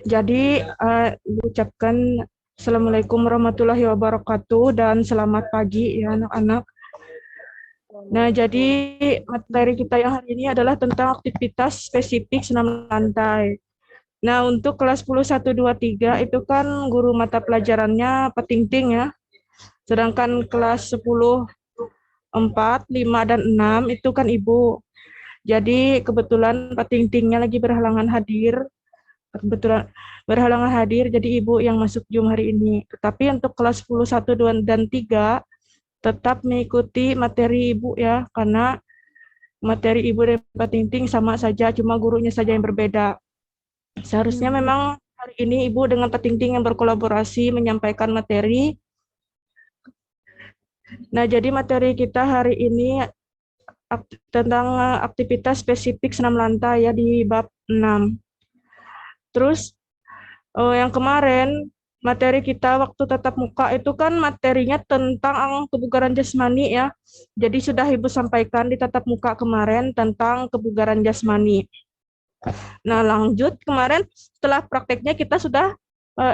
Jadi, ucapkan Assalamualaikum warahmatullahi wabarakatuh dan selamat pagi ya anak-anak. Nah, jadi materi kita yang hari ini adalah tentang aktivitas spesifik senam lantai. Nah, untuk kelas 10, 1, 2, 3 itu kan guru mata pelajarannya Pak Tingting ya. Sedangkan kelas 10, 4, 5, dan 6 itu kan Ibu. Jadi kebetulan Pak Tingtingnya lagi berhalangan hadir. Kebetulan berhalangan hadir, jadi Ibu yang masuk Zoom hari ini. Tetapi untuk kelas 10, 1, 2, dan 3 tetap mengikuti materi Ibu ya, karena materi Ibu dan Pak Tingting sama saja, cuma gurunya saja yang berbeda. Seharusnya memang hari ini Ibu dengan Pak Tingting yang berkolaborasi menyampaikan materi. Nah, jadi materi kita hari ini tentang aktivitas spesifik senam lantai ya di bab 6. Terus yang kemarin materi kita waktu tatap muka itu kan materinya tentang kebugaran jasmani ya. Jadi sudah Ibu sampaikan di tatap muka kemarin tentang kebugaran jasmani. Nah, lanjut kemarin setelah prakteknya kita sudah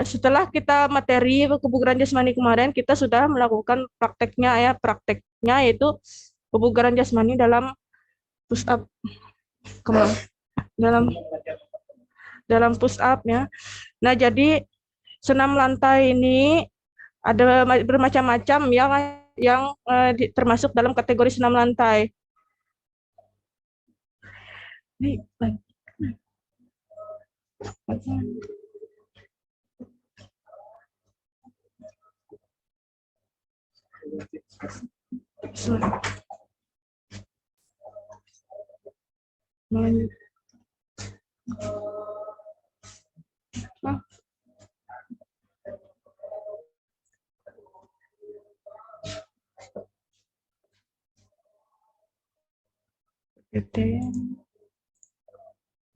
setelah kita materi kebugaran jasmani kemarin kita sudah melakukan prakteknya yaitu kebugaran jasmani dalam push up dalam push up ya. Nah, jadi senam lantai ini ada bermacam-macam yang termasuk dalam kategori senam lantai.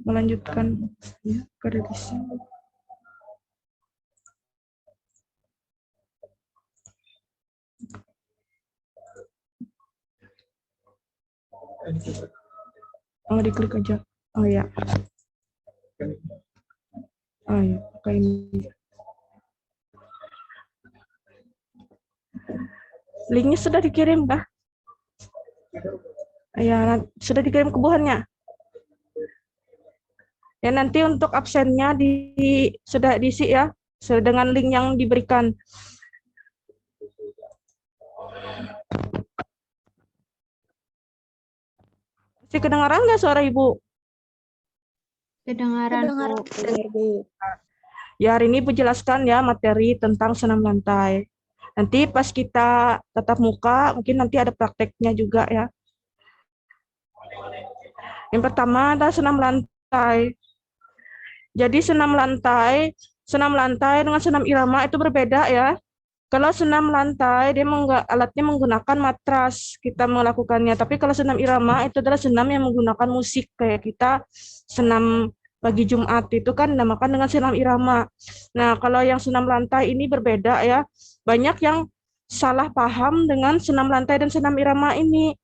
Melanjutkan ya ke revisi. Oh, diklik aja. Oh ya. Oh ya, pakai ini. Linknya sudah dikirim kah? Ya, sudah dikirim ke buhannya. Ya, nanti untuk absennya sudah diisi ya, dengan link yang diberikan. Masih kedengaran nggak suara Ibu? Kedengaran, Bu. Ya, hari ini Ibu jelaskan ya materi tentang senam lantai. Nanti pas kita tatap muka, mungkin nanti ada prakteknya juga ya. Yang pertama adalah senam lantai. Jadi senam lantai dengan senam irama itu berbeda ya. Kalau senam lantai, alatnya menggunakan matras kita melakukannya. Tapi kalau senam irama itu adalah senam yang menggunakan musik. Kayak kita senam pagi Jumat itu kan dinamakan dengan senam irama. Nah, kalau yang senam lantai ini berbeda ya. Banyak yang salah paham dengan senam lantai dan senam irama ini.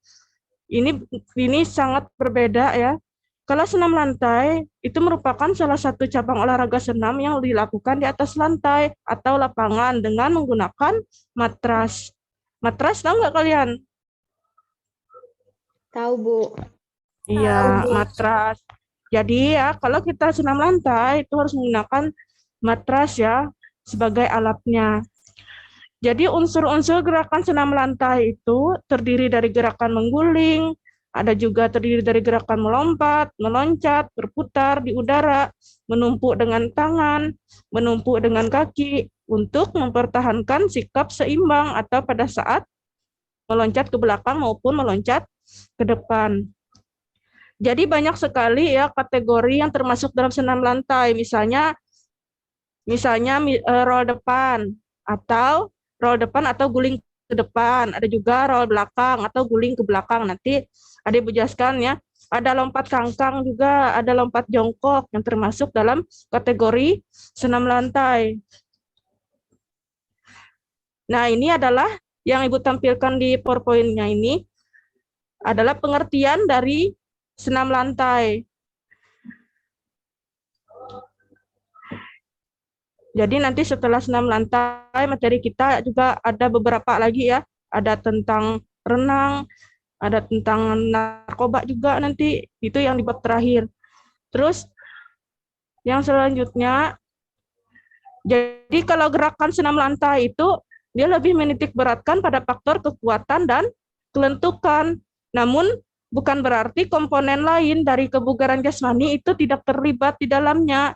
Ini sangat berbeda ya. Kalau senam lantai itu merupakan salah satu cabang olahraga senam yang dilakukan di atas lantai atau lapangan dengan menggunakan matras. Matras tahu nggak kalian? Tahu, Bu. Iya, matras. Jadi ya kalau kita senam lantai itu harus menggunakan matras ya sebagai alatnya. Jadi unsur-unsur gerakan senam lantai itu terdiri dari gerakan mengguling, ada juga terdiri dari gerakan melompat, meloncat, berputar di udara, menumpuk dengan tangan, menumpuk dengan kaki untuk mempertahankan sikap seimbang atau pada saat meloncat ke belakang maupun meloncat ke depan. Jadi banyak sekali ya kategori yang termasuk dalam senam lantai, misalnya roll depan atau guling ke depan, ada juga roll belakang atau guling ke belakang. Nanti ada Ibu jelaskan ya. Ada lompat kangkang juga, ada lompat jongkok yang termasuk dalam kategori senam lantai. Nah, ini adalah yang Ibu tampilkan di PowerPoint-nya ini adalah pengertian dari senam lantai. Jadi nanti setelah senam lantai, materi kita juga ada beberapa lagi ya. Ada tentang renang, ada tentang narkoba juga nanti. Itu yang di bab terakhir. Terus yang selanjutnya, jadi kalau gerakan senam lantai itu dia lebih menitik beratkan pada faktor kekuatan dan kelentukan. Namun bukan berarti komponen lain dari kebugaran jasmani itu tidak terlibat di dalamnya.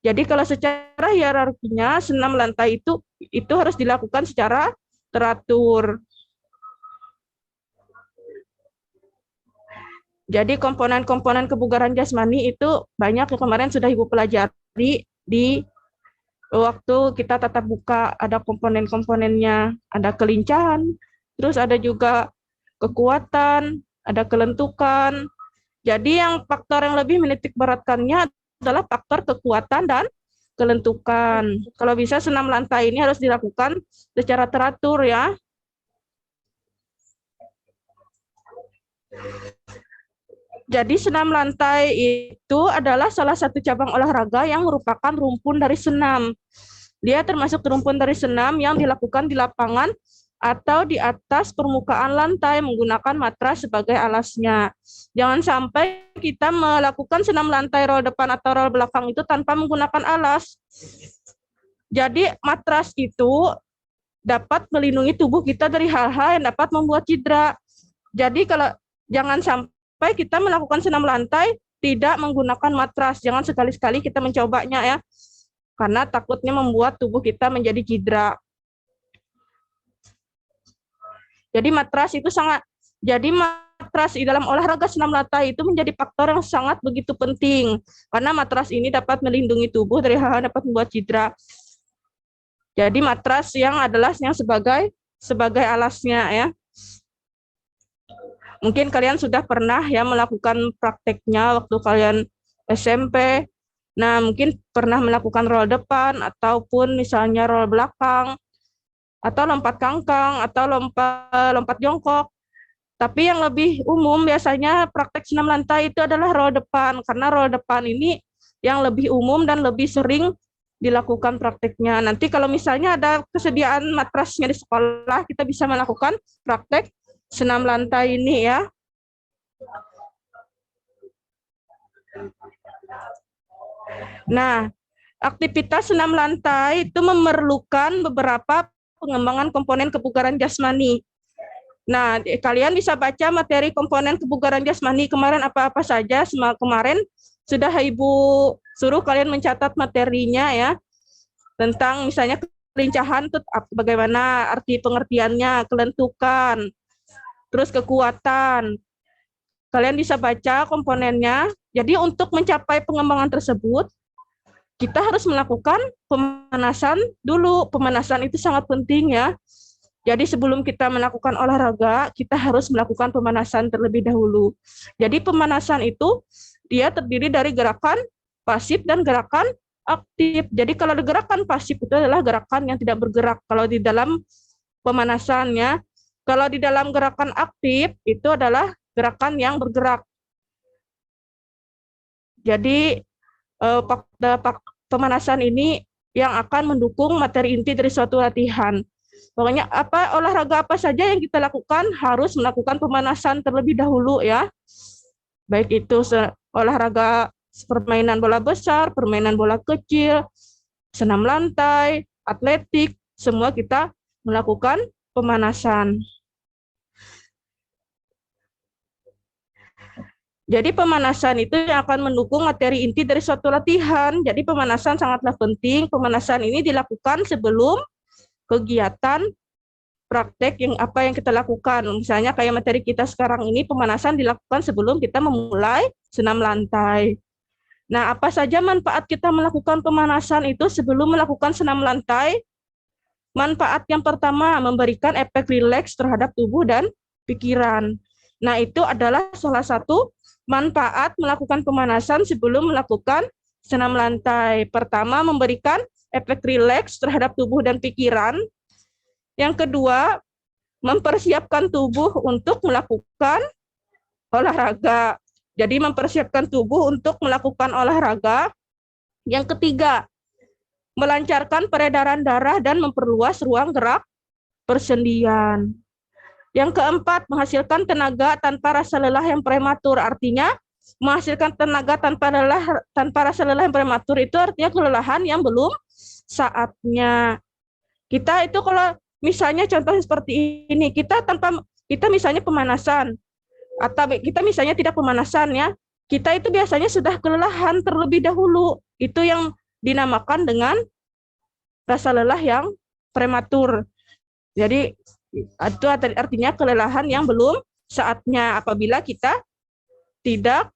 Jadi kalau secara hierarkinya senam lantai itu harus dilakukan secara teratur. Jadi komponen-komponen kebugaran jasmani itu banyak yang kemarin sudah Ibu pelajari di waktu kita tatap muka. Ada komponen-komponennya, ada kelincahan, terus ada juga kekuatan, ada kelentukan. Jadi yang faktor yang lebih menitik beratkannya adalah faktor kekuatan dan kelentukan. Kalau bisa senam lantai ini harus dilakukan secara teratur ya. Jadi senam lantai itu adalah salah satu cabang olahraga yang merupakan rumpun dari senam. Dia termasuk rumpun dari senam yang dilakukan di lapangan atau di atas permukaan lantai menggunakan matras sebagai alasnya. Jangan sampai kita melakukan senam lantai roll depan atau roll belakang itu tanpa menggunakan alas. Jadi matras itu dapat melindungi tubuh kita dari hal-hal yang dapat membuat cedera. Jadi kalau jangan sampai kita melakukan senam lantai tidak menggunakan matras. Jangan sekali-sekali kita mencobanya ya. Karena takutnya membuat tubuh kita menjadi cedera. Jadi matras di dalam olahraga senam lantai itu menjadi faktor yang sangat begitu penting. Karena matras ini dapat melindungi tubuh dari hal-hal yang dapat membuat cedera. Jadi matras yang sebagai alasnya ya. Mungkin kalian sudah pernah ya melakukan prakteknya waktu kalian SMP. Nah, mungkin pernah melakukan roll depan ataupun misalnya roll belakang atau lompat kangkang atau lompat jongkok. Tapi yang lebih umum biasanya praktek senam lantai itu adalah roll depan karena roll depan ini yang lebih umum dan lebih sering dilakukan prakteknya. Nanti kalau misalnya ada kesediaan matrasnya di sekolah, kita bisa melakukan praktek senam lantai ini ya. Nah, aktivitas senam lantai itu memerlukan beberapa pengembangan komponen kebugaran jasmani. Nah, kalian bisa baca materi komponen kebugaran jasmani kemarin apa-apa saja. Kemarin sudah Ibu suruh kalian mencatat materinya ya. Tentang misalnya kelincahan itu bagaimana arti pengertiannya, kelentukan, terus kekuatan. Kalian bisa baca komponennya. Jadi untuk mencapai pengembangan tersebut, kita harus melakukan pemanasan dulu. Pemanasan itu sangat penting ya. Jadi sebelum kita melakukan olahraga, kita harus melakukan pemanasan terlebih dahulu. Jadi pemanasan itu dia terdiri dari gerakan pasif dan gerakan aktif. Jadi kalau gerakan pasif itu adalah gerakan yang tidak bergerak. Kalau di dalam pemanasannya, kalau di dalam gerakan aktif itu adalah gerakan yang bergerak. Jadi pemanasan ini yang akan mendukung materi inti dari suatu latihan. Pokoknya olahraga apa saja yang kita lakukan harus melakukan pemanasan terlebih dahulu ya. Baik itu olahraga permainan bola besar, permainan bola kecil, senam lantai, atletik, semua kita melakukan pemanasan. Jadi pemanasan itu yang akan mendukung materi inti dari suatu latihan. Jadi pemanasan sangatlah penting. Pemanasan ini dilakukan sebelum kegiatan praktek yang kita lakukan. Misalnya kayak materi kita sekarang ini pemanasan dilakukan sebelum kita memulai senam lantai. Nah, apa saja manfaat kita melakukan pemanasan itu sebelum melakukan senam lantai? Manfaat yang pertama, memberikan efek rileks terhadap tubuh dan pikiran. Nah, itu adalah salah satu manfaat melakukan pemanasan sebelum melakukan senam lantai. Pertama, memberikan efek rileks terhadap tubuh dan pikiran. Yang kedua, mempersiapkan tubuh untuk melakukan olahraga. Jadi mempersiapkan tubuh untuk melakukan olahraga. Yang ketiga, melancarkan peredaran darah dan memperluas ruang gerak persendian. Yang keempat, menghasilkan tenaga tanpa rasa lelah yang prematur. Artinya, menghasilkan tenaga tanpa rasa lelah yang prematur itu artinya kelelahan yang belum saatnya. Kita itu kalau misalnya contoh seperti ini, kita misalnya pemanasan atau kita misalnya tidak pemanasan ya, kita itu biasanya sudah kelelahan terlebih dahulu. Itu yang dinamakan dengan rasa lelah yang prematur. Jadi itu artinya kelelahan yang belum saatnya apabila kita tidak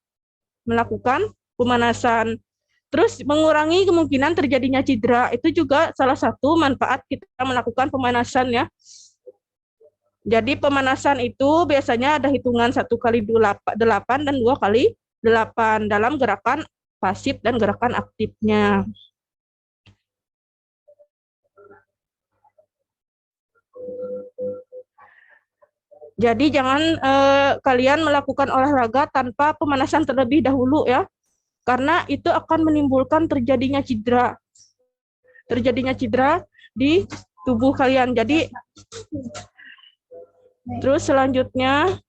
melakukan pemanasan. Terus mengurangi kemungkinan terjadinya cedera, itu juga salah satu manfaat kita melakukan pemanasan ya. Jadi pemanasan itu biasanya ada hitungan 1 kali 8 dan 2 kali 8 dalam gerakan pasif dan gerakan aktifnya. Jadi jangan kalian melakukan olahraga tanpa pemanasan terlebih dahulu ya, karena itu akan menimbulkan terjadinya cedera di tubuh kalian. Jadi terus selanjutnya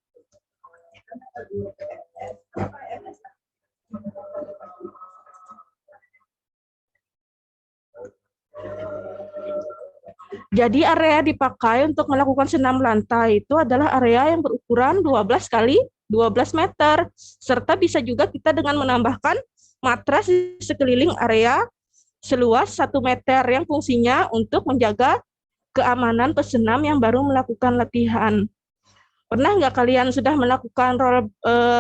jadi area dipakai untuk melakukan senam lantai itu adalah area yang berukuran 12 kali 12 meter. Serta bisa juga kita dengan menambahkan matras di sekeliling area seluas 1 meter yang fungsinya untuk menjaga keamanan pesenam yang baru melakukan latihan. Pernah nggak kalian sudah melakukan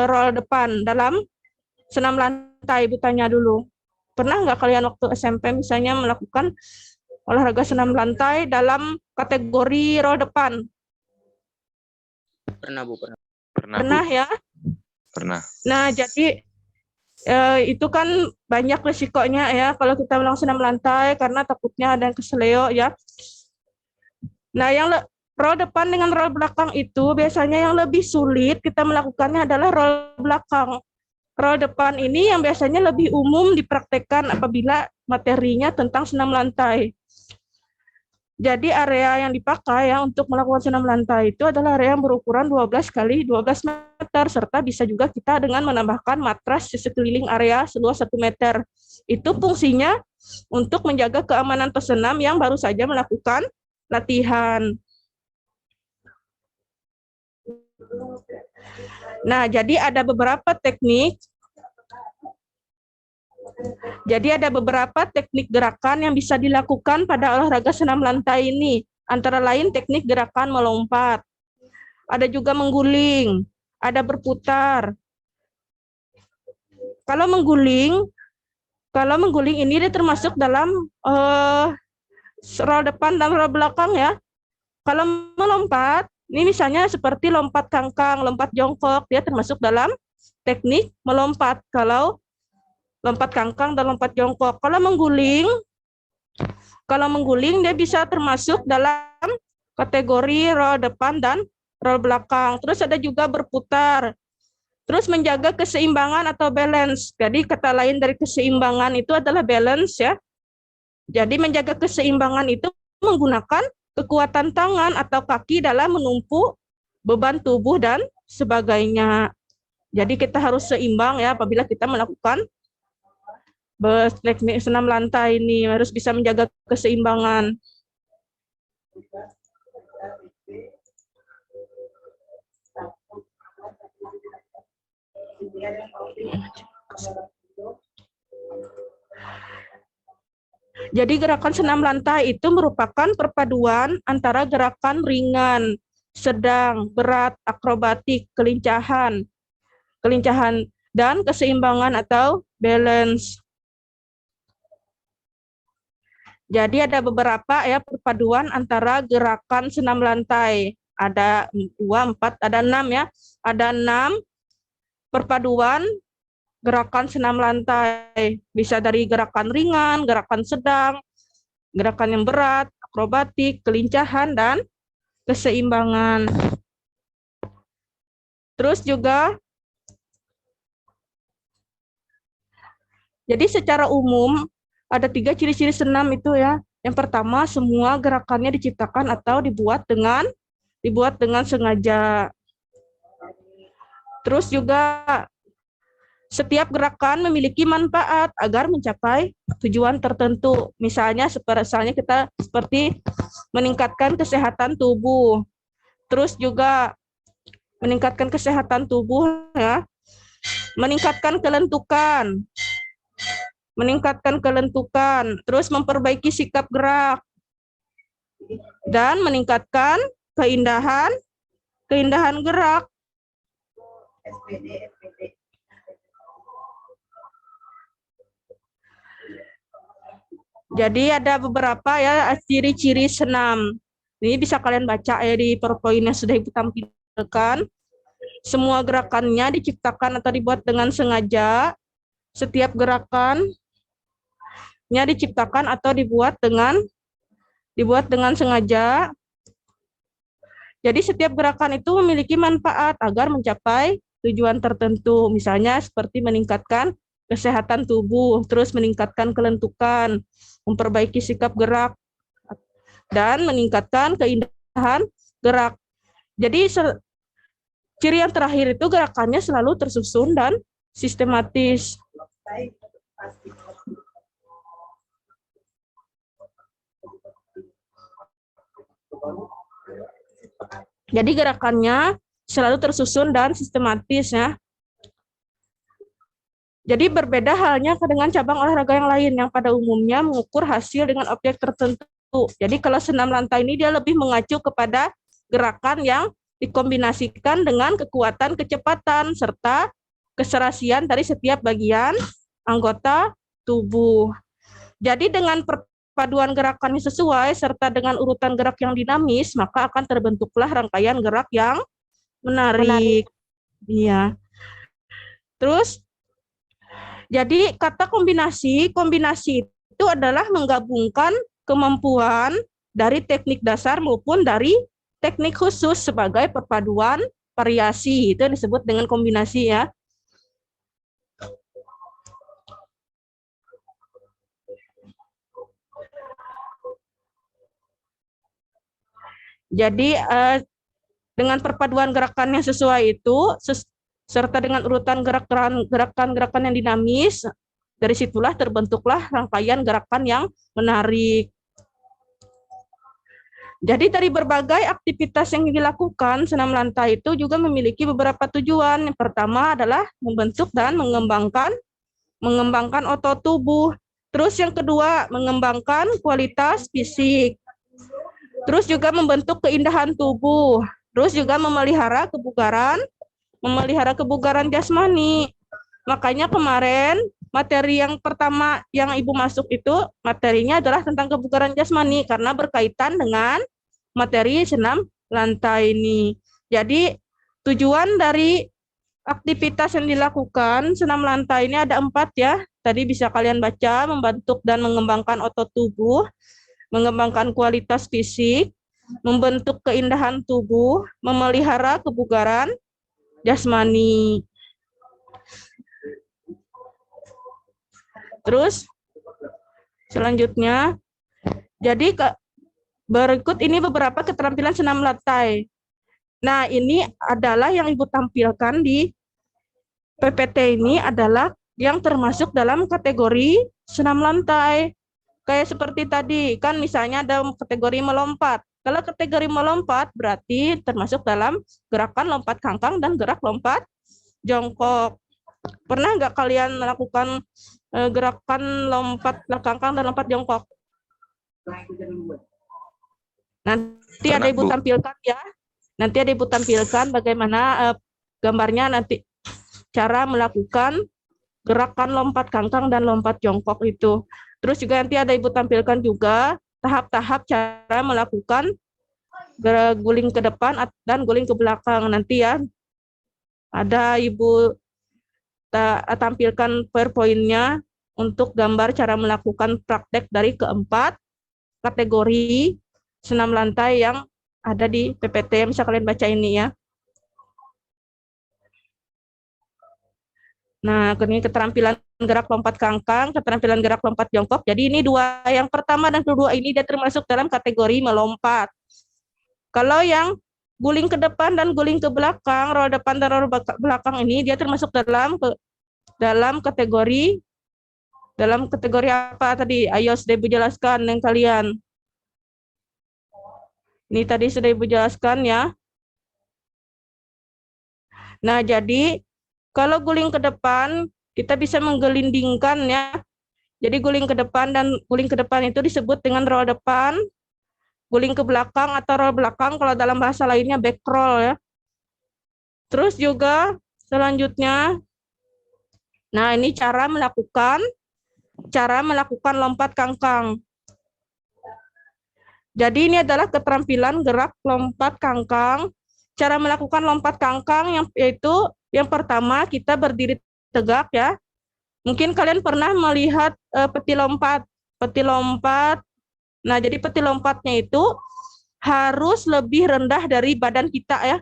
roll depan dalam senam lantai? Ibu tanya dulu. Pernah nggak kalian waktu SMP misalnya melakukan olahraga senam lantai dalam kategori roll depan? Pernah, Bu. Pernah ya? Pernah. Nah, jadi itu kan banyak resikonya ya kalau kita melakukan senam lantai karena takutnya ada yang keseleo ya. Nah, yang roll depan dengan roll belakang itu biasanya yang lebih sulit kita melakukannya adalah roll belakang. Roll depan ini yang biasanya lebih umum dipraktekkan apabila materinya tentang senam lantai. Jadi area yang dipakai ya untuk melakukan senam lantai itu adalah area yang berukuran 12 kali 12 meter, serta bisa juga kita dengan menambahkan matras di sekeliling area seluas 1 meter. Itu fungsinya untuk menjaga keamanan pesenam yang baru saja melakukan latihan. Nah, jadi ada beberapa teknik. Jadi ada beberapa teknik gerakan yang bisa dilakukan pada olahraga senam lantai ini. Antara lain teknik gerakan melompat. Ada juga mengguling, ada berputar. Kalau mengguling ini dia termasuk dalam roll depan dan roll belakang ya. Kalau melompat, ini misalnya seperti lompat kangkang, lompat jongkok, dia termasuk dalam teknik melompat. Kalau lompat kangkang dan lompat jongkok. Kalau mengguling dia bisa termasuk dalam kategori roll depan dan roll belakang. Terus ada juga berputar. Terus menjaga keseimbangan atau balance. Jadi kata lain dari keseimbangan itu adalah balance ya. Jadi menjaga keseimbangan itu menggunakan kekuatan tangan atau kaki dalam menumpu beban tubuh dan sebagainya. Jadi kita harus seimbang ya apabila kita melakukan teknik senam lantai ini, harus bisa menjaga keseimbangan. Jadi gerakan senam lantai itu merupakan perpaduan antara gerakan ringan, sedang, berat, akrobatik, kelincahan dan keseimbangan atau balance. Jadi ada beberapa ya perpaduan antara gerakan senam lantai. Ada 2, 4, ada 6 ya. Ada 6 perpaduan gerakan senam lantai. Bisa dari gerakan ringan, gerakan sedang, gerakan yang berat, akrobatik, kelincahan, dan keseimbangan. Terus juga, jadi secara umum ada 3 ciri-ciri senam itu ya. Yang pertama, semua gerakannya diciptakan atau dibuat dengan sengaja. Terus juga setiap gerakan memiliki manfaat agar mencapai tujuan tertentu. Misalnya kita seperti meningkatkan kesehatan tubuh. Terus juga meningkatkan kesehatan tubuh ya. Meningkatkan kelentukan, terus memperbaiki sikap gerak dan meningkatkan keindahan gerak. Jadi ada beberapa ya ciri-ciri senam. Ini bisa kalian baca ya di PowerPoint yang sudah Ibu tampilkan. Semua gerakannya diciptakan atau dibuat dengan sengaja. Setiap gerakannya diciptakan atau dibuat dengan sengaja. Jadi setiap gerakan itu memiliki manfaat agar mencapai tujuan tertentu. Misalnya seperti meningkatkan kesehatan tubuh, terus meningkatkan kelentukan, memperbaiki sikap gerak, dan meningkatkan keindahan gerak. Jadi ciri yang terakhir itu gerakannya selalu tersusun dan sistematis. Jadi gerakannya selalu tersusun dan sistematis ya. Jadi berbeda halnya dengan cabang olahraga yang lain yang pada umumnya mengukur hasil dengan objek tertentu. Jadi kalau senam lantai ini dia lebih mengacu kepada gerakan yang dikombinasikan dengan kekuatan, kecepatan, serta keserasian dari setiap bagian anggota tubuh. Jadi dengan perpaduan gerakan yang sesuai serta dengan urutan gerak yang dinamis, maka akan terbentuklah rangkaian gerak yang menarik. Iya. Terus, jadi kata kombinasi itu adalah menggabungkan kemampuan dari teknik dasar maupun dari teknik khusus sebagai perpaduan variasi. Itu disebut dengan kombinasi ya. Jadi dengan perpaduan gerakan yang sesuai itu serta dengan urutan gerakan yang dinamis, dari situlah terbentuklah rangkaian gerakan yang menarik. Jadi dari berbagai aktivitas yang dilakukan, senam lantai itu juga memiliki beberapa tujuan. Yang pertama adalah membentuk dan mengembangkan otot tubuh. Terus yang kedua, mengembangkan kualitas fisik. Terus juga membentuk keindahan tubuh. Terus juga memelihara kebugaran jasmani. Makanya kemarin materi yang pertama yang Ibu masuk itu materinya adalah tentang kebugaran jasmani karena berkaitan dengan materi senam lantai ini. Jadi tujuan dari aktivitas yang dilakukan senam lantai ini ada 4 ya. Tadi bisa kalian baca, membentuk dan mengembangkan otot tubuh, mengembangkan kualitas fisik, membentuk keindahan tubuh, memelihara kebugaran jasmani. Terus selanjutnya, jadi berikut ini beberapa keterampilan senam lantai. Nah, ini adalah yang Ibu tampilkan di PPT ini adalah yang termasuk dalam kategori senam lantai. Kayak seperti tadi, kan misalnya ada kategori melompat. Kalau kategori melompat berarti termasuk dalam gerakan lompat kangkang dan gerak lompat jongkok. Pernah nggak kalian melakukan gerakan lompat kangkang dan lompat jongkok? Nanti ada Ibu tampilkan ya. Nanti ada Ibu tampilkan bagaimana gambarnya nanti cara melakukan gerakan lompat kangkang dan lompat jongkok itu. Terus juga nanti ada Ibu tampilkan juga tahap-tahap cara melakukan guling ke depan dan guling ke belakang nanti ya. Ada Ibu tampilkan PowerPoint-nya untuk gambar cara melakukan praktek dari keempat kategori senam lantai yang ada di PPT. Bisa kalian baca ini ya. Nah, ini keterampilan gerak lompat kangkang, keterampilan gerak lompat jongkok. Jadi ini dua, yang pertama dan kedua ini dia termasuk dalam kategori melompat. Kalau yang guling ke depan dan guling ke belakang, roll depan dan roll belakang ini dia termasuk dalam kategori apa tadi? Ayo sudah Ibu jelaskan yang kalian. Ini tadi sudah Ibu jelaskan ya. Nah, jadi kalau guling ke depan, kita bisa menggelindingkan ya. Jadi guling ke depan dan guling ke depan itu disebut dengan roll depan, guling ke belakang atau roll belakang kalau dalam bahasa lainnya back roll ya. Terus juga selanjutnya, nah ini cara melakukan lompat kangkang. Jadi ini adalah keterampilan gerak lompat kangkang. Cara melakukan lompat kangkang yaitu yang pertama kita berdiri tegak ya. Mungkin kalian pernah melihat peti lompat. Nah, jadi peti lompatnya itu harus lebih rendah dari badan kita ya.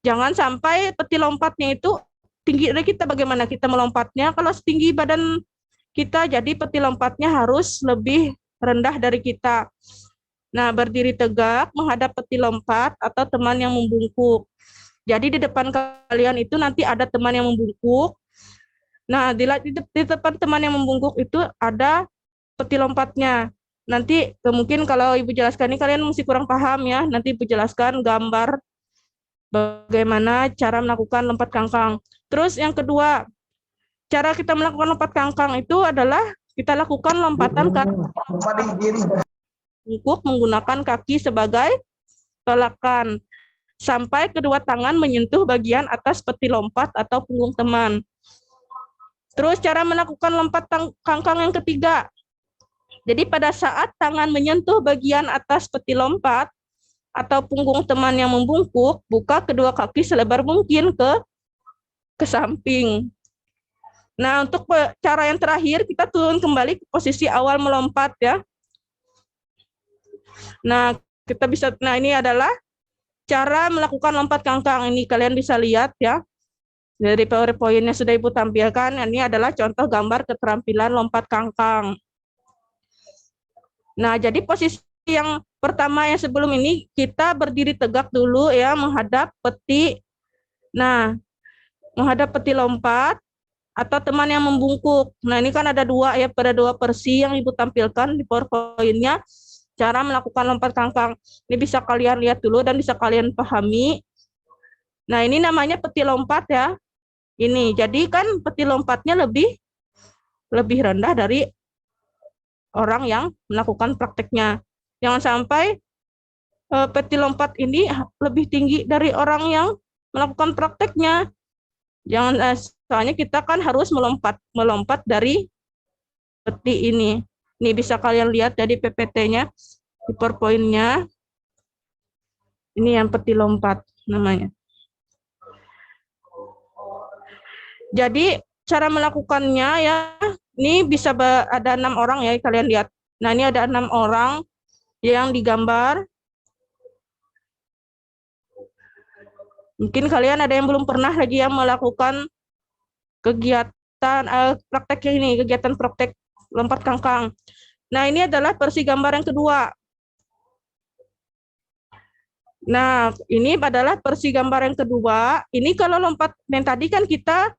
Jangan sampai peti lompatnya itu tinggi dari kita. Bagaimana kita melompatnya? Kalau setinggi badan kita, jadi peti lompatnya harus lebih rendah dari kita. Nah, berdiri tegak menghadap peti lompat atau teman yang membungkuk. Jadi di depan kalian itu nanti ada teman yang membungkuk. Nah, di depan teman yang membungkuk itu ada peti lompatnya. Nanti mungkin kalau Ibu jelaskan ini kalian masih kurang paham ya. Nanti Ibu jelaskan gambar bagaimana cara melakukan lompat kangkang. Terus yang kedua, cara kita melakukan lompat kangkang itu adalah kita lakukan lompatan bungkuk menggunakan kaki sebagai tolakan sampai kedua tangan menyentuh bagian atas peti lompat atau punggung teman. Terus cara melakukan lompat kangkang yang ketiga. Jadi pada saat tangan menyentuh bagian atas peti lompat atau punggung teman yang membungkuk, buka kedua kaki selebar mungkin ke samping. Nah, untuk cara yang terakhir kita turun kembali ke posisi awal melompat ya. Nah, ini adalah cara melakukan lompat kangkang. Ini kalian bisa lihat ya. Dari PowerPoint-nya sudah Ibu tampilkan, ini adalah contoh gambar keterampilan lompat kangkang. Nah, jadi posisi yang pertama yang sebelum ini kita berdiri tegak dulu ya menghadap peti. Nah, menghadap peti lompat atau teman yang membungkuk. Nah, ini kan ada dua ya, pada dua versi yang Ibu tampilkan di PowerPoint-nya. Cara melakukan lompat kangkang. Ini bisa kalian lihat dulu dan bisa kalian pahami. Nah, ini namanya peti lompat ya. Ini, jadi kan peti lompatnya lebih rendah dari orang yang melakukan prakteknya. Jangan sampai peti lompat ini lebih tinggi dari orang yang melakukan prakteknya. Jangan, soalnya kita kan harus melompat dari peti ini. Ini bisa kalian lihat dari PPT-nya, di PowerPoint-nya. Ini yang peti lompat namanya. Jadi cara melakukannya ya, ini bisa ada 6 orang ya, kalian lihat. Nah, ini ada 6 orang yang digambar. Mungkin kalian ada yang belum pernah lagi yang melakukan kegiatan kegiatan praktek lompat kangkang. Nah, ini adalah versi gambar yang kedua. Nah, ini adalah versi gambar yang kedua. Ini kalau lompat yang tadi kan kita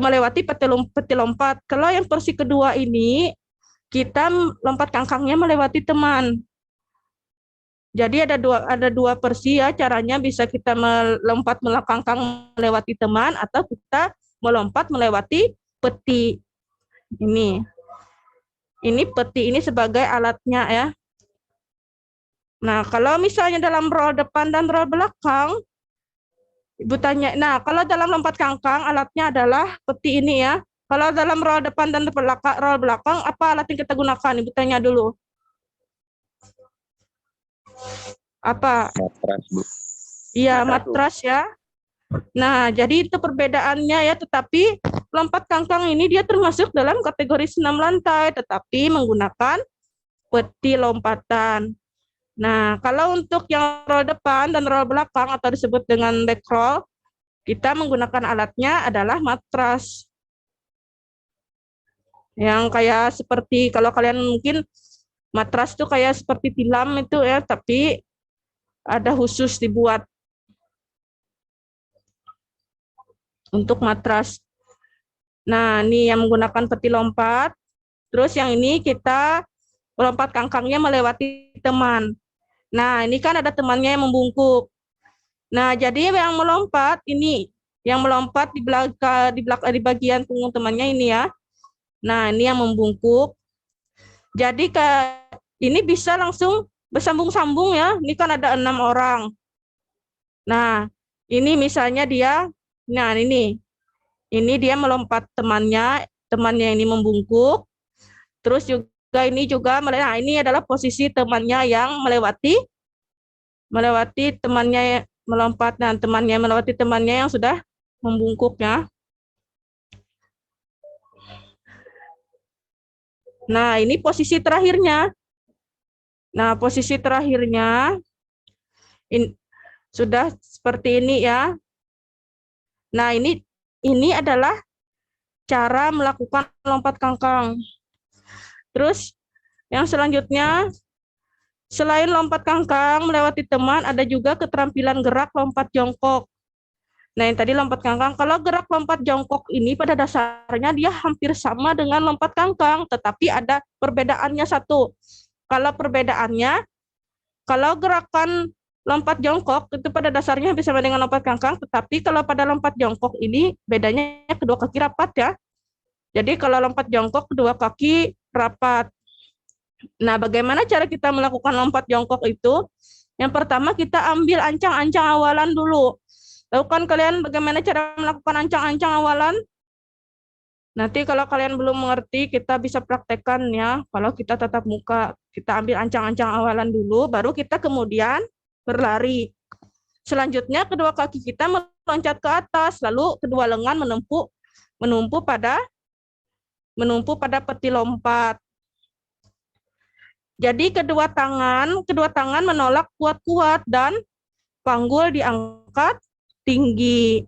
melewati peti lompat. Kalau yang versi kedua ini kita lompat kangkangnya melewati teman. Jadi ada dua versi ya caranya, bisa kita melompat melangkangkang melewati teman atau kita melompat melewati peti. Ini peti ini sebagai alatnya ya. Nah, kalau misalnya dalam roll depan dan roll belakang, Ibu tanya, nah kalau dalam lompat kangkang alatnya adalah peti ini ya. Kalau dalam roll depan dan roll belakang, apa alat yang kita gunakan? Ibu tanya dulu. Apa? Matras, Bu. Iya, matras ya. Nah, jadi itu perbedaannya ya, tetapi lompat kangkang ini dia termasuk dalam kategori senam lantai, tetapi menggunakan peti lompatan. Nah, kalau untuk yang roll depan dan roll belakang atau disebut dengan back roll, kita menggunakan alatnya adalah matras. Yang kayak seperti, kalau kalian mungkin matras tuh kayak seperti tilam itu ya, tapi ada khusus dibuat untuk matras. Nah, ini yang menggunakan peti lompat. Terus yang ini kita melompat kangkangnya melewati teman. Nah, ini kan ada temannya yang membungkuk. Nah, jadi yang melompat ini, yang melompat di bagian punggung temannya ini ya. Nah, ini yang membungkuk. Jadi ini bisa langsung bersambung-sambung ya. Ini kan ada 6 orang. Nah, ini misalnya dia, nah ini dia melompat temannya ini membungkuk. Terus juga nah ini adalah posisi temannya yang melewati temannya melompat, dan temannya melewati temannya yang sudah membungkuknya. Nah, ini posisi terakhirnya. Nah, posisi terakhirnya sudah seperti ini ya. Nah, ini adalah cara melakukan lompat kangkang. Terus yang selanjutnya, selain lompat kangkang melewati teman, ada juga keterampilan gerak lompat jongkok. Nah, yang tadi lompat kangkang, kalau gerak lompat jongkok ini pada dasarnya dia hampir sama dengan lompat kangkang, tetapi ada perbedaannya satu. Kalau perbedaannya, kalau gerakan lompat jongkok itu pada dasarnya hampir sama dengan lompat kangkang, tetapi kalau pada lompat jongkok ini bedanya kedua kaki rapat ya. Jadi kalau lompat jongkok kedua kaki rapat. Nah, bagaimana cara kita melakukan lompat jongkok itu? Yang pertama kita ambil ancang-ancang awalan dulu. Tahu kan kalian bagaimana cara melakukan ancang-ancang awalan? Nanti kalau kalian belum mengerti, kita bisa praktekkan ya. Kalau kita tatap muka, kita ambil ancang-ancang awalan dulu, baru kita kemudian berlari. Selanjutnya kedua kaki kita meloncat ke atas, lalu kedua lengan menumpu pada peti lompat. Jadi kedua tangan menolak kuat-kuat dan panggul diangkat tinggi.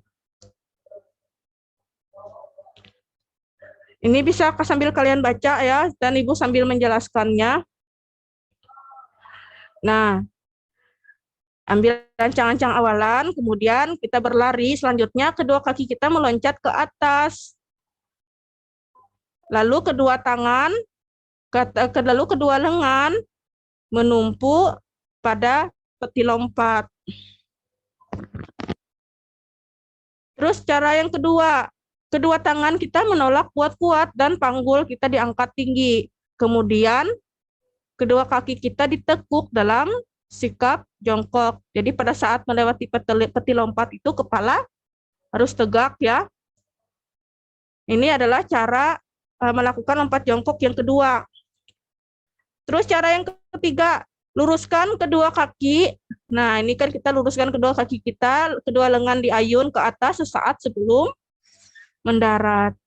Ini bisa sambil kalian baca ya, dan Ibu sambil menjelaskannya. Nah, ambil ancang-ancang awalan, kemudian kita berlari, selanjutnya kedua kaki kita meloncat ke atas. Lalu kedua lengan menumpu pada peti lompat. Terus cara yang kedua tangan kita menolak kuat-kuat dan panggul kita diangkat tinggi. Kemudian kedua kaki kita ditekuk dalam sikap jongkok. Jadi pada saat melewati peti lompat itu kepala harus tegak ya. Ini adalah cara melakukan lompat jongkok yang kedua. Terus cara yang ketiga, luruskan kedua kaki. Nah, ini kan kita luruskan kedua kaki kita, kedua lengan diayun ke atas sesaat sebelum mendarat.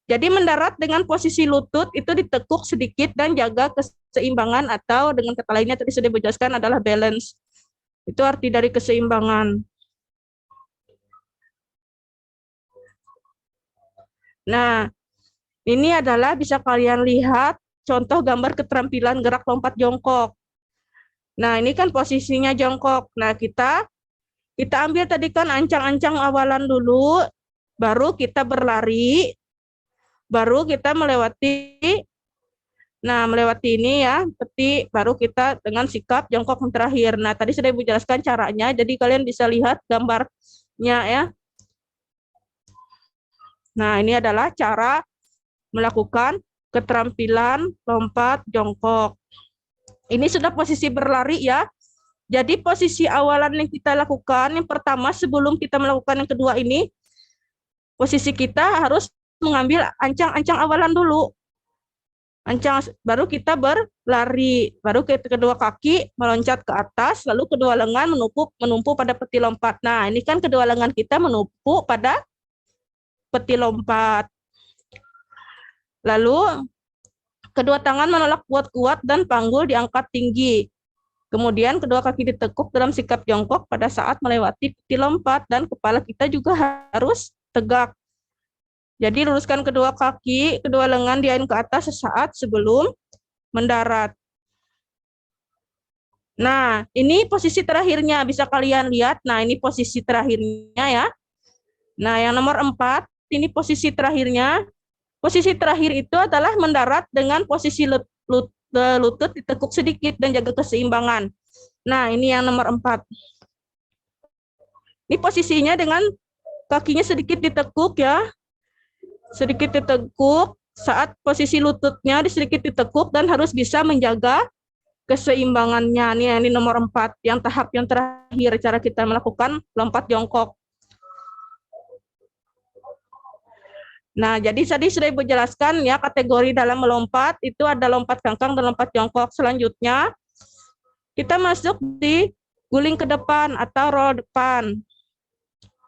Jadi mendarat dengan posisi lutut itu ditekuk sedikit dan jaga keseimbangan, atau dengan kata lainnya tadi sudah dijelaskan adalah balance. Itu arti dari keseimbangan. Nah, ini adalah bisa kalian lihat contoh gambar keterampilan gerak lompat jongkok. Nah, ini kan posisinya jongkok. Nah, kita ambil tadi kan ancang-ancang awalan dulu, baru kita berlari, baru kita melewati ini ya, peti, baru kita dengan sikap jongkok yang terakhir. Nah, tadi sudah Ibu jelaskan caranya, jadi kalian bisa lihat gambarnya ya. Nah, ini adalah cara melakukan keterampilan lompat jongkok. Ini sudah posisi berlari ya. Jadi posisi awalan yang kita lakukan, yang pertama sebelum kita melakukan yang kedua ini, posisi kita harus mengambil ancang-ancang awalan dulu. Baru kita berlari, baru kedua kaki meloncat ke atas, lalu kedua lengan menumpu pada peti lompat. Nah, ini kan kedua lengan kita menumpu pada peti lompat. Lalu kedua tangan menolak kuat-kuat dan panggul diangkat tinggi. Kemudian kedua kaki ditekuk dalam sikap jongkok pada saat melewati peti lompat dan kepala kita juga harus tegak. Jadi luruskan kedua kaki, kedua lengan diayun ke atas sesaat sebelum mendarat. Nah, ini posisi terakhirnya, bisa kalian lihat. Nah, ini posisi terakhirnya ya. Nah, yang nomor 4, ini posisi terakhirnya. Posisi terakhir itu adalah mendarat dengan posisi lutut ditekuk sedikit dan jaga keseimbangan. Nah, ini yang nomor 4. Ini posisinya dengan kakinya sedikit ditekuk ya. Sedikit ditekuk saat posisi lututnya sedikit ditekuk dan harus bisa menjaga keseimbangannya. Ini nomor 4, yang tahap yang terakhir cara kita melakukan lompat jongkok. Nah, jadi tadi sudah Ibu jelaskan ya, kategori dalam melompat itu ada lompat kangkang dan lompat jongkok. Selanjutnya, kita masuk di guling ke depan atau roll depan.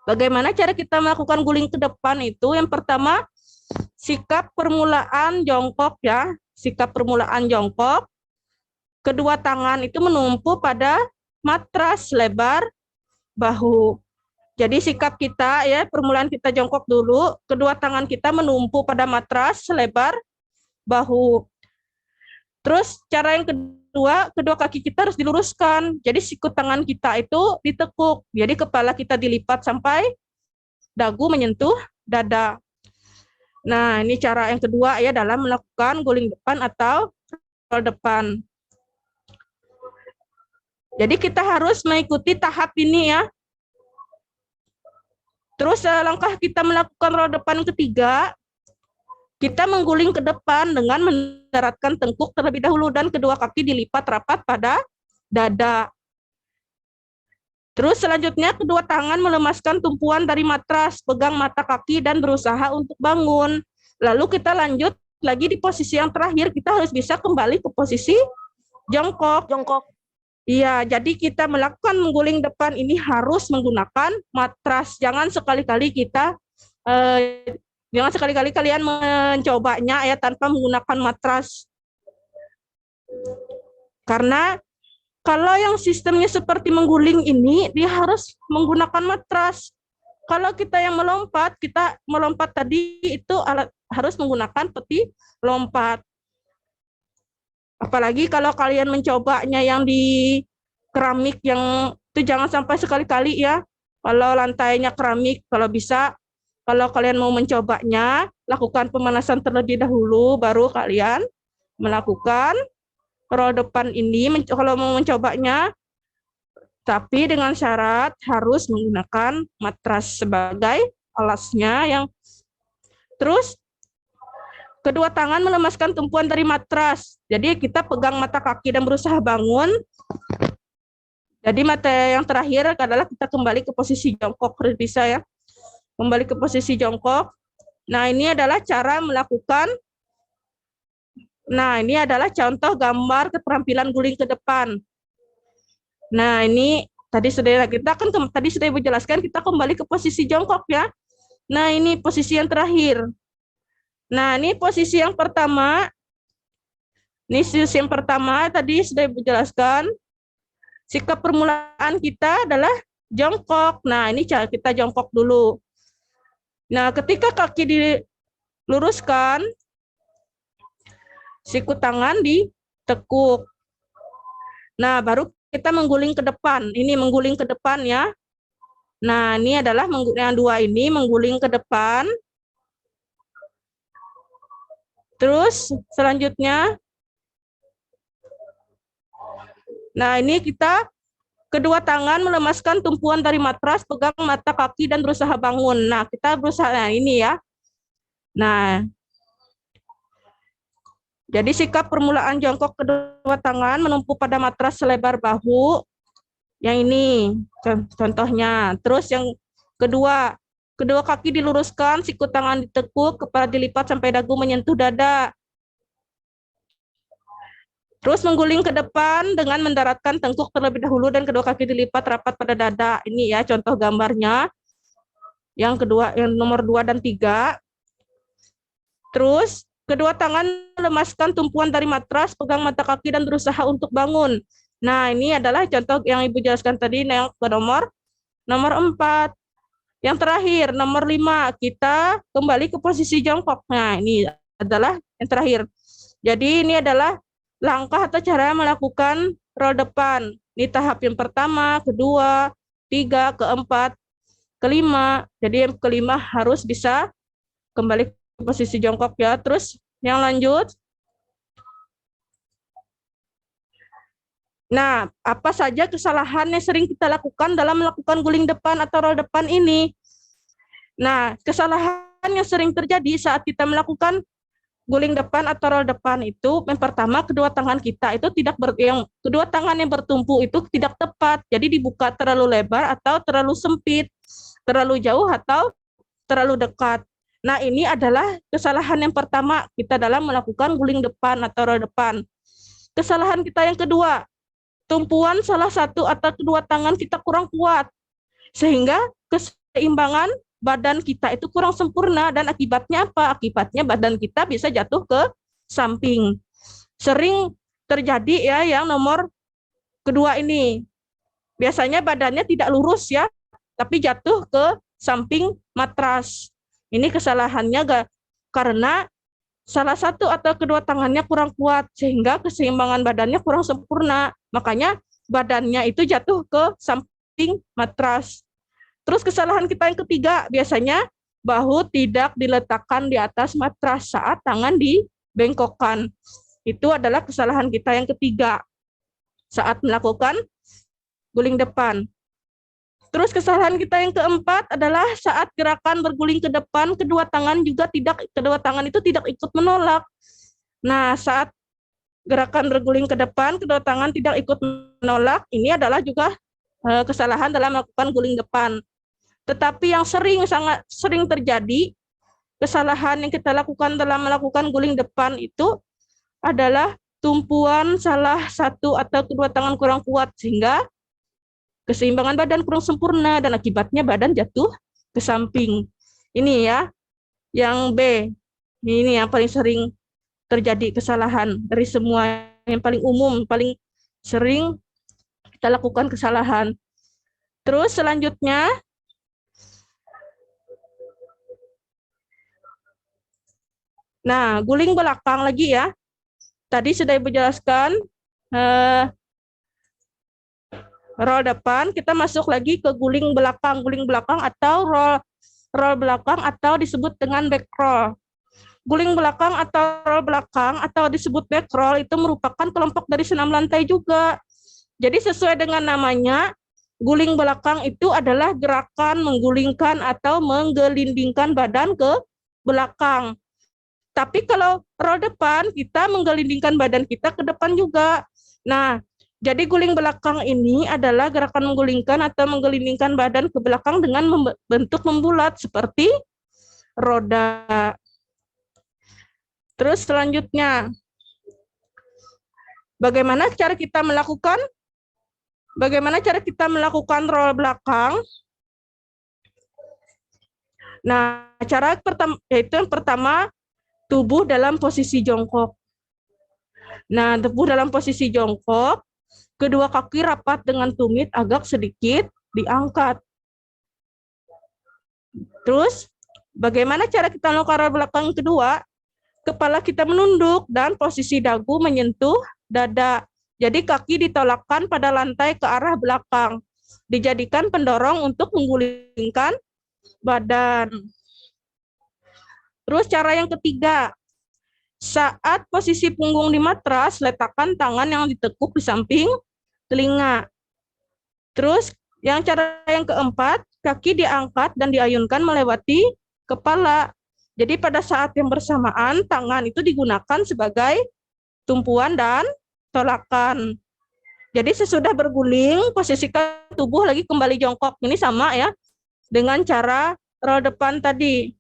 Bagaimana cara kita melakukan guling ke depan itu? Yang pertama, sikap permulaan jongkok ya, sikap permulaan jongkok. Kedua tangan itu menumpu pada matras lebar bahu. Jadi sikap kita ya, permulaan kita jongkok dulu, kedua tangan kita menumpu pada matras selebar bahu. Terus cara yang kedua, kedua kaki kita harus diluruskan. Jadi sikut tangan kita itu ditekuk. Jadi kepala kita dilipat sampai dagu menyentuh dada. Nah, ini cara yang kedua ya dalam melakukan guling depan atau roll depan. Jadi kita harus mengikuti tahap ini ya. Terus langkah kita melakukan roll depan ketiga, kita mengguling ke depan dengan mendaratkan tengkuk terlebih dahulu dan kedua kaki dilipat rapat pada dada. Terus selanjutnya kedua tangan melemaskan tumpuan dari matras, pegang mata kaki dan berusaha untuk bangun. Lalu kita lanjut lagi di posisi yang terakhir, kita harus bisa kembali ke posisi jongkok. Iya, jadi kita melakukan mengguling depan ini harus menggunakan matras. Jangan sekali-kali kalian mencobanya ya tanpa menggunakan matras. Karena kalau yang sistemnya seperti mengguling ini, dia harus menggunakan matras. Kalau kita yang melompat, kita melompat tadi itu harus menggunakan peti lompat. Apalagi kalau kalian mencobanya yang di keramik yang itu jangan sampai sekali-kali ya. Kalau lantainya keramik, kalau bisa, kalau kalian mau mencobanya, lakukan pemanasan terlebih dahulu, baru kalian melakukan roll depan ini. Kalau mau mencobanya, tapi dengan syarat harus menggunakan matras sebagai alasnya. Terus kedua tangan melemaskan tumpuan dari matras. Jadi kita pegang mata kaki dan berusaha bangun. Jadi mata yang terakhir adalah kita kembali ke posisi jongkok, bisa ya. Kembali ke posisi jongkok. Nah, ini adalah cara melakukan. Nah, ini adalah contoh gambar keterampilan guling ke depan. Nah, ini tadi sudah Ibu jelaskan, kita kembali ke posisi jongkok ya. Nah, ini posisi yang terakhir. Nah, ini posisi yang pertama. Ini posisi yang pertama tadi sudah Ibu jelaskan. Sikap permulaan kita adalah jongkok. Nah, ini cara kita jongkok dulu. Nah, ketika kaki diluruskan, siku tangan ditekuk. Nah, baru kita mengguling ke depan. Ini mengguling ke depan ya. Nah, ini adalah yang dua ini mengguling ke depan. Terus selanjutnya, nah ini kita kedua tangan melemaskan tumpuan dari matras, pegang mata kaki dan berusaha bangun. Nah kita berusaha, nah ini ya. Nah, jadi sikap permulaan jongkok kedua tangan menumpu pada matras selebar bahu. Yang ini contohnya. Terus yang kedua, kedua kaki diluruskan, siku tangan ditekuk, kepala dilipat sampai dagu menyentuh dada. Terus mengguling ke depan dengan mendaratkan tengkuk terlebih dahulu dan kedua kaki dilipat rapat pada dada. Ini ya contoh gambarnya. Yang kedua, yang nomor 2 dan 3. Terus kedua tangan lemaskan tumpuan dari matras, pegang mata kaki dan berusaha untuk bangun. Nah, ini adalah contoh yang Ibu jelaskan tadi yang ke nomor 4. Yang terakhir, nomor 5, kita kembali ke posisi jongkok. Nah, ini adalah yang terakhir. Jadi ini adalah langkah atau cara melakukan roll depan. Ini tahap yang pertama, kedua, tiga, keempat, kelima. Jadi yang kelima harus bisa kembali ke posisi jongkok ya. Terus yang lanjut. Nah, apa saja kesalahan yang sering kita lakukan dalam melakukan guling depan atau roll depan ini? Nah, kesalahan yang sering terjadi saat kita melakukan guling depan atau roll depan itu, yang pertama kedua tangan kita itu kedua tangan yang bertumpu itu tidak tepat. Jadi dibuka terlalu lebar atau terlalu sempit, terlalu jauh atau terlalu dekat. Nah, ini adalah kesalahan yang pertama kita dalam melakukan guling depan atau roll depan. Kesalahan kita yang kedua, tumpuan salah satu atau kedua tangan kita kurang kuat, sehingga keseimbangan badan kita itu kurang sempurna, dan akibatnya apa? Akibatnya badan kita bisa jatuh ke samping. Sering terjadi ya yang nomor kedua ini. Biasanya badannya tidak lurus ya, tapi jatuh ke samping matras. Ini kesalahannya karena salah satu atau kedua tangannya kurang kuat, sehingga keseimbangan badannya kurang sempurna. Makanya badannya itu jatuh ke samping matras. Terus kesalahan kita yang ketiga, biasanya bahu tidak diletakkan di atas matras saat tangan dibengkokkan. Itu adalah kesalahan kita yang ketiga saat melakukan guling depan. Terus kesalahan kita yang keempat adalah saat gerakan berguling ke depan, kedua tangan itu tidak ikut menolak. Nah, saat gerakan berguling ke depan, kedua tangan tidak ikut menolak, ini adalah juga kesalahan dalam melakukan guling depan. Tetapi yang sangat sering terjadi, kesalahan yang kita lakukan dalam melakukan guling depan itu adalah tumpuan salah satu atau kedua tangan kurang kuat, sehingga keseimbangan badan kurang sempurna, dan akibatnya badan jatuh ke samping. Ini ya, yang B. Ini yang paling sering terjadi kesalahan dari semua, yang paling umum, paling sering kita lakukan kesalahan. Terus selanjutnya, nah, guling belakang lagi ya. Tadi sudah Ibu jelaskan roll depan, kita masuk lagi ke guling belakang. Guling belakang atau roll belakang atau disebut dengan back roll. Guling belakang atau roll belakang atau disebut back roll itu merupakan kelompok dari senam lantai juga. Jadi sesuai dengan namanya, guling belakang itu adalah gerakan menggulingkan atau menggelindingkan badan ke belakang. Tapi kalau roll depan, kita menggelindingkan badan kita ke depan juga. Nah, jadi guling belakang ini adalah gerakan menggulingkan atau menggelindingkan badan ke belakang dengan bentuk membulat seperti roda. Terus selanjutnya, bagaimana cara kita melakukan roll belakang? Nah, cara pertama yaitu yang pertama, tubuh dalam posisi jongkok. Nah, tubuh dalam posisi jongkok, kedua kaki rapat dengan tumit agak sedikit diangkat. Terus, bagaimana cara kita melakukan roll belakang kedua? Kepala kita menunduk dan posisi dagu menyentuh dada. Jadi kaki ditolakkan pada lantai ke arah belakang. Dijadikan pendorong untuk menggulingkan badan. Terus cara yang ketiga, saat posisi punggung di matras, letakkan tangan yang ditekuk di samping telinga. Terus cara yang keempat, kaki diangkat dan diayunkan melewati kepala. Jadi pada saat yang bersamaan, tangan itu digunakan sebagai tumpuan dan tolakan. Jadi sesudah berguling, posisikan tubuh lagi kembali jongkok. Ini sama ya dengan cara roll depan tadi.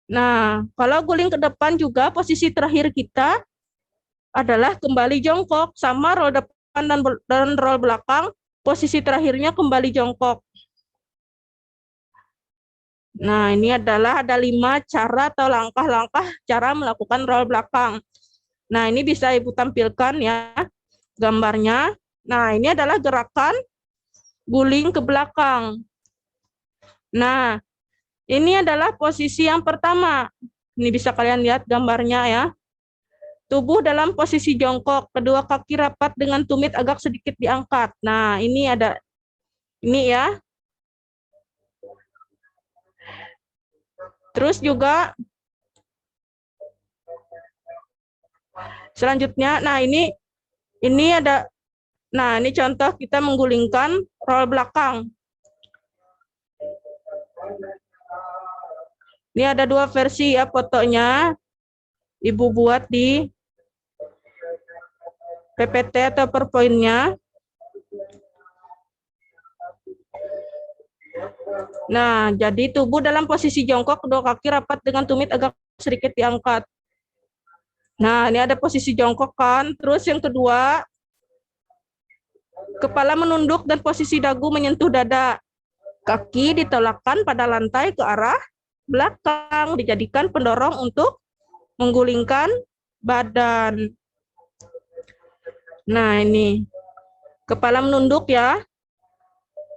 Nah, kalau guling ke depan juga posisi terakhir kita adalah kembali jongkok, sama roll depan dan roll belakang, posisi terakhirnya kembali jongkok. Nah, ini adalah ada 5 cara atau langkah-langkah cara melakukan roll belakang. Nah, ini bisa Ibu tampilkan ya. gambarnya. Nah, ini adalah gerakan guling ke belakang. Nah, ini adalah posisi yang pertama. Ini bisa kalian lihat gambarnya ya. Tubuh dalam posisi jongkok, kedua kaki rapat dengan tumit agak sedikit diangkat. Nah, ini ada ini ya. Terus juga selanjutnya, nah ini ada, nah ini contoh kita menggulingkan roll belakang. Ini ada dua versi ya fotonya. Ibu buat di PPT atau PowerPoint-nya. Nah, jadi tubuh dalam posisi jongkok, kedua kaki rapat dengan tumit agak sedikit diangkat. Nah, ini ada posisi jongkok kan. Terus yang kedua, kepala menunduk dan posisi dagu menyentuh dada. Kaki ditolakkan pada lantai ke arah belakang, dijadikan pendorong untuk menggulingkan badan. Nah, ini kepala menunduk ya.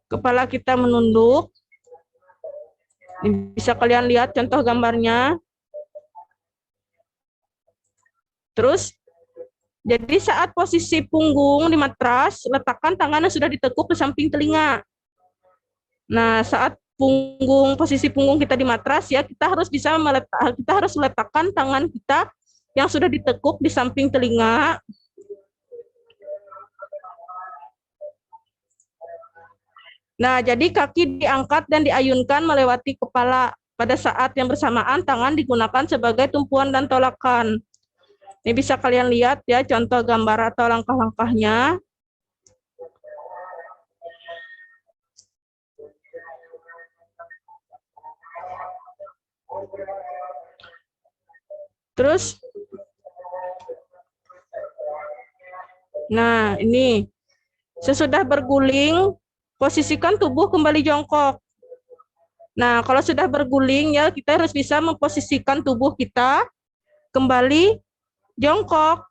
Kepala kita menunduk. Ini bisa kalian lihat contoh gambarnya. Terus, jadi saat posisi punggung di matras, letakkan tangan yang sudah ditekuk di samping telinga. Nah, saat posisi punggung kita di matras ya, kita harus meletakkan tangan kita yang sudah ditekuk di samping telinga. Nah, jadi kaki diangkat dan diayunkan melewati kepala. Pada saat yang bersamaan, tangan digunakan sebagai tumpuan dan tolakan. Ini bisa kalian lihat ya, contoh gambar atau langkah-langkahnya. Terus, nah ini, sesudah berguling, posisikan tubuh kembali jongkok. Nah, kalau sudah berguling ya, kita harus bisa memposisikan tubuh kita kembali jongkok.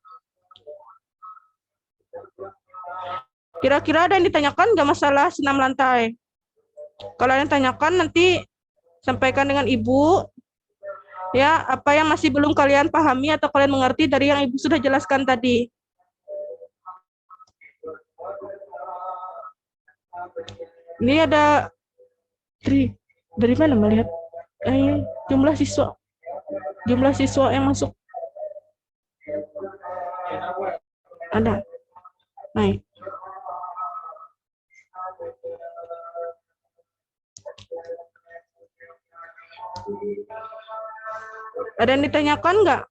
Kira-kira ada yang ditanyakan nggak masalah senam lantai? Kalau yang tanyakan nanti sampaikan dengan Ibu. Ya, apa yang masih belum kalian pahami atau kalian mengerti dari yang Ibu sudah jelaskan tadi. Ini ada dari mana melihat jumlah siswa yang masuk. Ada. Naik. Ada yang ditanyakan nggak?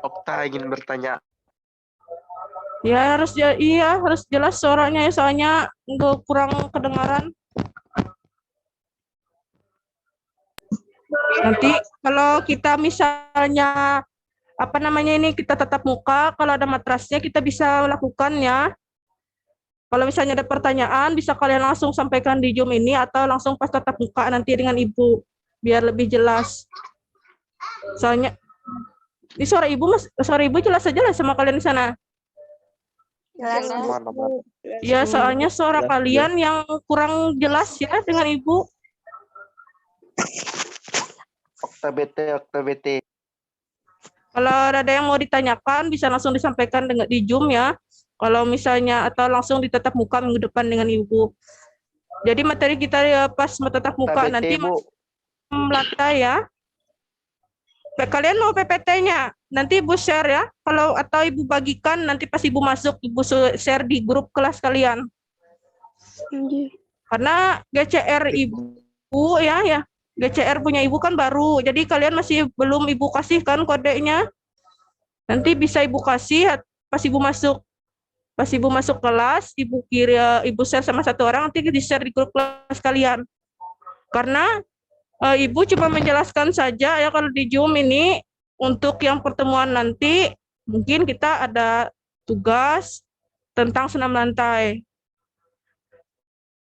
Okta ingin bertanya. Ya harus harus jelas suaranya ya, soalnya nggak kurang kedengaran. Nanti kalau kita misalnya kita tatap muka, kalau ada matrasnya kita bisa lakukan ya. Kalau misalnya ada pertanyaan bisa kalian langsung sampaikan di Zoom ini atau langsung pas tatap muka nanti dengan Ibu biar lebih jelas. Soalnya ini suara Ibu jelas aja lah sama kalian di sana. Jelas. Ya, soalnya suara kalian yang kurang jelas ya dengan Ibu. Okta BT. Kalau ada yang mau ditanyakan bisa langsung disampaikan di Zoom ya. Kalau misalnya atau langsung ditatap muka minggu depan dengan Ibu. Jadi materi kita ya pas tatap muka BT, nanti lantai ya. Kalian mau PPT-nya? Nanti Ibu share ya. Atau Ibu bagikan nanti pas Ibu masuk Ibu share di grup kelas kalian. Karena GCR Ibu ya. GCR punya Ibu kan baru. Jadi kalian masih belum Ibu kasih kan kodenya. Nanti bisa Ibu kasih pas Ibu masuk. Pas Ibu masuk kelas, Ibu share sama satu orang, nanti di-share di grup kelas kalian. Karena Ibu cuma menjelaskan saja ya kalau di Zoom ini untuk yang pertemuan nanti mungkin kita ada tugas tentang senam lantai.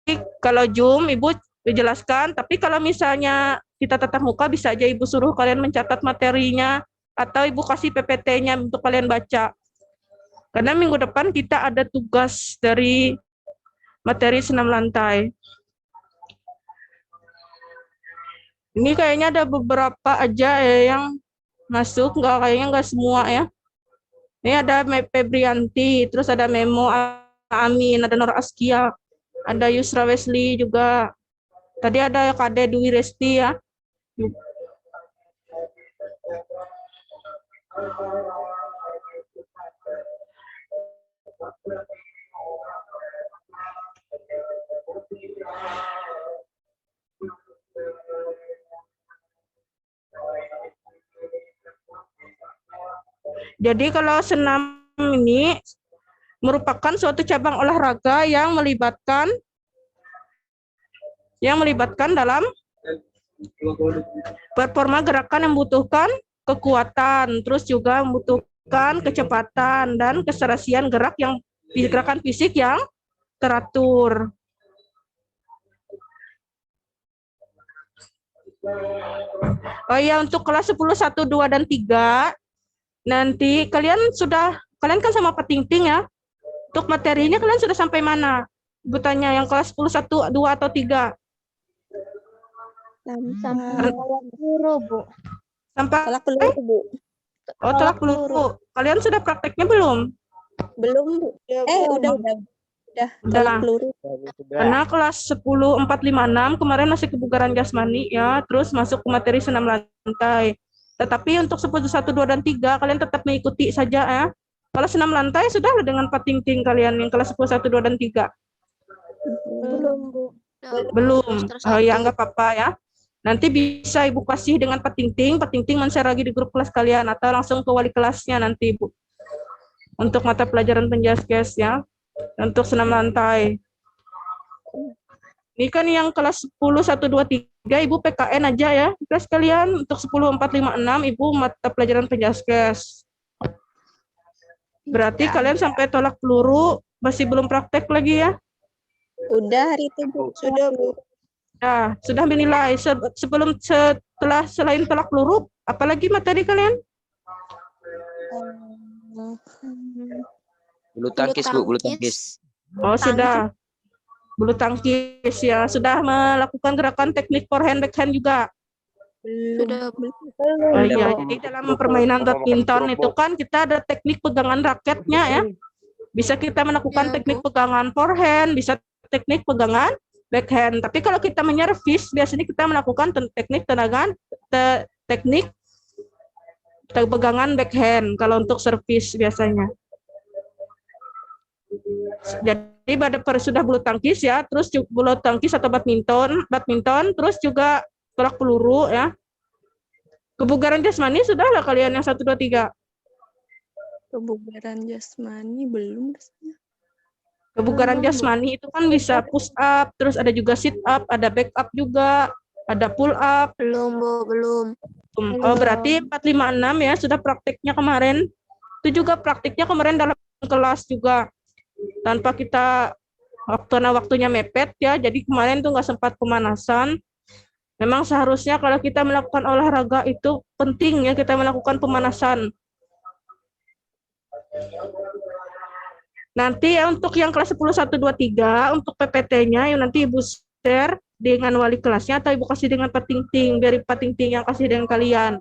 Jadi, kalau Zoom Ibu dijelaskan, tapi kalau misalnya kita tatap muka bisa aja Ibu suruh kalian mencatat materinya atau Ibu kasih PPT-nya untuk kalian baca. Karena minggu depan kita ada tugas dari materi senam lantai. Ini kayaknya ada beberapa aja yang masuk, kayaknya nggak semua ya. Ini ada Febrianti, terus ada Memo Amin, ada Nur Askia, ada Yusra Wesley juga. Tadi ada Kade Dwi Resti ya. Jadi kalau senam ini merupakan suatu cabang olahraga yang melibatkan dalam performa gerakan yang membutuhkan kekuatan, terus juga membutuhkan kecepatan dan keserasian gerakan fisik yang teratur. Oh ya, untuk kelas 10, 1, 2, dan 3, nanti kalian kan sama Pak Ting ya. Untuk materinya kalian sudah sampai mana? Ibu tanya yang kelas 10, 1, 2, atau 3? Sampai peluru, Bu. Sampai Tolak peluru, Bu. Oh, tolak peluru. Kalian sudah prakteknya belum? Belum, Bu. Udah. Tolak peluru. Karena kelas 10, 4, 5, 6 kemarin masih kebugaran jasmani ya, terus masuk ke materi senam lantai. Tetapi untuk 10, 1, 2, dan 3 kalian tetap mengikuti saja ya. Kalau senam lantai sudah dengan Pak Ting kalian yang kelas 10, 1, 2, dan 3? Belum, Bu. Belum. Oh ya, nggak apa-apa ya. Nanti bisa Ibu kasih dengan Pak Ting men-share lagi di grup kelas kalian atau langsung ke wali kelasnya nanti, Bu. Untuk mata pelajaran penjaskes ya. Untuk senam lantai. Ini kan yang kelas 10, 1, 2, 3 Ibu PKN aja ya. Kelas kalian untuk 10, 4, 5, 6 Ibu mata pelajaran penjaskes. Berarti kalian sampai tolak peluru masih belum praktek lagi ya? Udah hari itu, Bu. Sudah, Bu. Nah, sudah menilai. Setelah selain tolak peluru, apalagi materi kalian? Bulu tangkis, Bu, bulu tangkis. Oh, sudah. Bulu tangkis ya. Sudah melakukan gerakan teknik forehand backhand juga. Sudah. Oh iya, jadi dalam permainan badminton itu kan kita ada teknik pegangan raketnya ya. Bisa kita melakukan teknik pegangan forehand, bisa teknik pegangan backhand. Tapi kalau kita menyervis, biasanya kita melakukan teknik pegangan backhand kalau untuk servis biasanya. Jadi sudah bulu tangkis ya, terus bulu tangkis atau badminton, terus juga tolak peluru ya. Kebugaran jasmani sudahlah kalian yang 1, 2, 3. Kebugaran jasmani belum. Kebugaran jasmani itu kan bisa push up, terus ada juga sit up, ada back up juga, ada pull up. Belum, Bu, belum. Oh, berarti 4, 5, 6 ya sudah praktiknya kemarin. Itu juga praktiknya kemarin dalam kelas juga. Tanpa kita waktunya mepet ya, jadi kemarin tuh nggak sempat pemanasan. Memang seharusnya kalau kita melakukan olahraga itu penting ya kita melakukan pemanasan. Nanti ya untuk yang kelas 10, 1, 2, 3 untuk PPT-nya yang nanti Ibu share dengan wali kelasnya atau Ibu kasih dengan Pak Ting biar Pak Ting yang kasih dengan kalian.